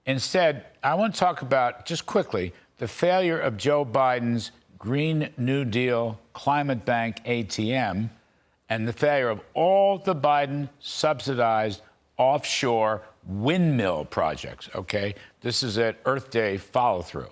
Instead, I want to talk about, just quickly, the failure of Joe Biden's Green New Deal Climate Bank ATM and the failure of all the Biden subsidized offshore windmill projects, okay? This is at Earth Day follow-through.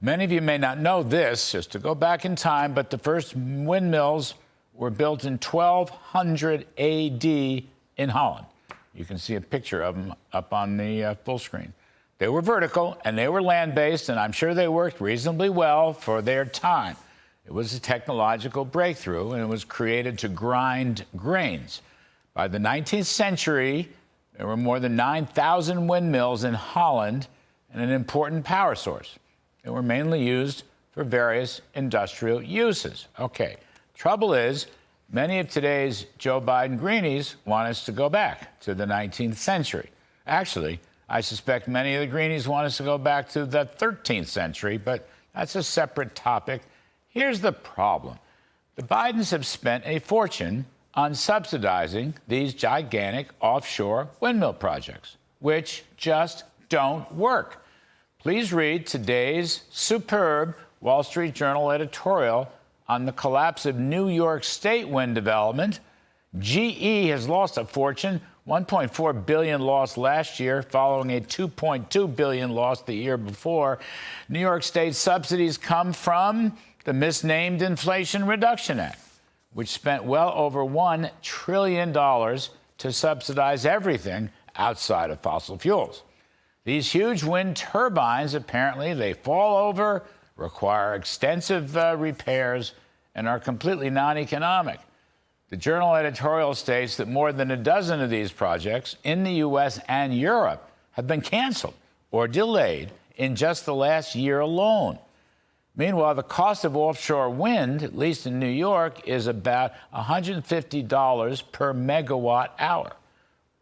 Many of you may not know this, just to go back in time, but the first windmills were built in 1200 AD in Holland. You can see a picture of them up on the full screen. They were vertical and they were land-based, and I'm sure they worked reasonably well for their time. It was a technological breakthrough, and it was created to grind grains. By the 19th century, there were more than 9,000 windmills in Holland and an important power source. They were mainly used for various industrial uses. Okay, trouble is, many of today's Joe Biden greenies want us to go back to the 19th century. Actually, I suspect many of the greenies want us to go back to the 13th century, but that's a separate topic. Here's the problem. The Bidens have spent a fortune on subsidizing these gigantic offshore windmill projects, which just don't work. Please read today's superb Wall Street Journal editorial on the collapse of New York State wind development. GE has lost a fortune, $1.4 billion lost last year, following a $2.2 billion loss the year before. New York State subsidies come from the misnamed Inflation Reduction Act, which spent well over $1 trillion to subsidize everything outside of fossil fuels. These huge wind turbines, apparently, they fall over, require extensive repairs, and are completely non-economic. The Journal editorial states that more than a dozen of these projects in the U.S. and Europe have been canceled or delayed in just the last year alone. Meanwhile, the cost of offshore wind, at least in New York, is about $150 per megawatt hour.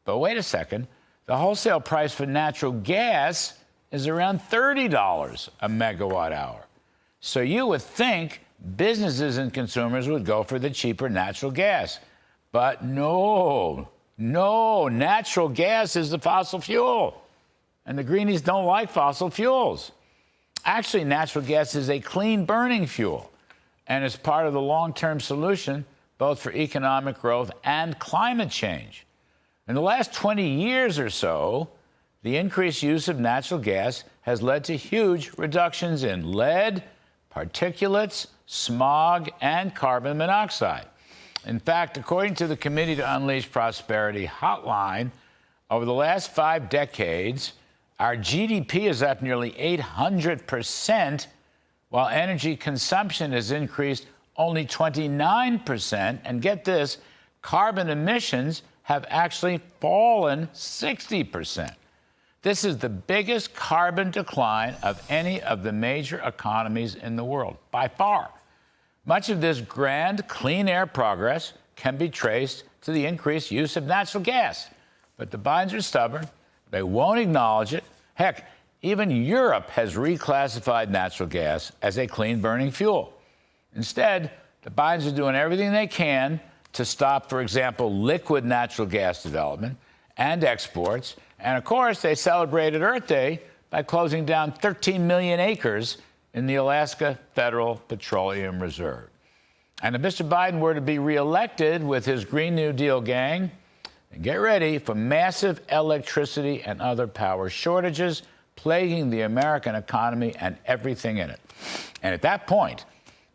But wait a second, the wholesale price for natural gas is around $30 a megawatt hour. So you would think businesses and consumers would go for the cheaper natural gas. But no, natural gas is the fossil fuel. And the greenies don't like fossil fuels. Actually, natural gas is a clean-burning fuel and is part of the long-term solution both for economic growth and climate change. In the last 20 years or so, the increased use of natural gas has led to huge reductions in lead, particulates, smog, and carbon monoxide. In fact, according to the Committee to Unleash Prosperity hotline, over the last 5 decades, our GDP is up nearly 800%, while energy consumption has increased only 29%. And get this, carbon emissions have actually fallen 60%. This is the biggest carbon decline of any of the major economies in the world, by far. Much of this grand clean air progress can be traced to the increased use of natural gas. But the Bidens are stubborn. They won't acknowledge it. Heck, even Europe has reclassified natural gas as a clean-burning fuel. Instead, the Bidens are doing everything they can to stop, for example, liquid natural gas development and exports. And, of course, they celebrated Earth Day by closing down 13 million acres in the Alaska Federal Petroleum Reserve. And if Mr. Biden were to be reelected with his Green New Deal gang, and get ready for massive electricity and other power shortages plaguing the American economy and everything in it. And at that point,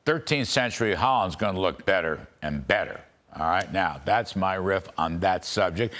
13th century Holland's going to look better and better. All right, now, that's my riff on that subject.